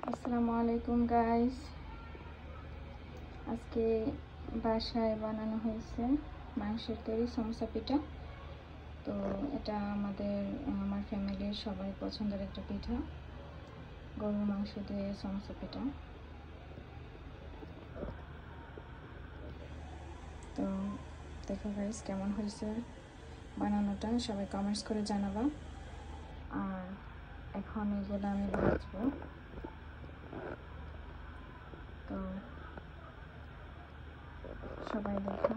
আসসালামু আলাইকুম গাইস। আজকে বাসায় বানানো হয়েছে মাংসের তৈরি সমোসা পিঠা। তো এটা আমার ফ্যামিলির সবাই পছন্দের একটা পিঠা, গরুর মাংস দিয়ে সমোসা পিঠা। তো দেখো গাইস কেমন হয়েছে বানানোটা, সবাই কমেন্টস করে জানাবা। আর এখন এগুলো আমি ভাজবো। তো সবাই দেখো,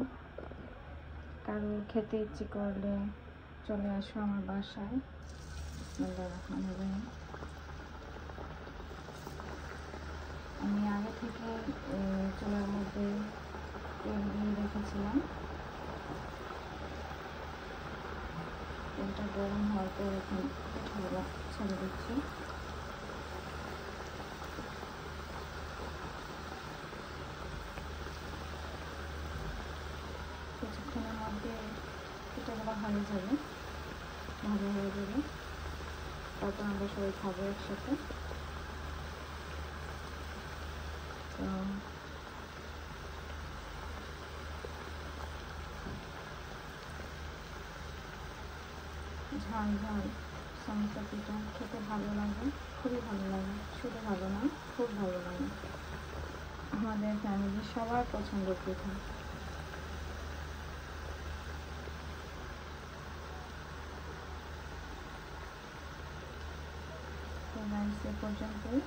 কারোর খেতে ইচ্ছে করলে চলে আসো আমার বাসায়। আমি আগে থেকে চুলার মধ্যে তেল দিয়ে রেখেছিলাম। তেলটা গরম হওয়ার পর এখন পিঠাগুলো ছেড়ে দিচ্ছি। কিছুক্ষণের মধ্যে পিঠাগুলো হয়ে যাবে, ভালো হয়ে যাবে। তারপর আমরা সবাই খাবো একসাথে। তো ঝাল ঝাল সমোসা পিঠা খেতে ভালো লাগে, খুবই ভালো লাগে। শুধু ভালো না, খুব ভালো লাগে। আমাদের ফ্যামিলির সবার পছন্দের পিঠা। তো গাইস এ পর্যন্তই।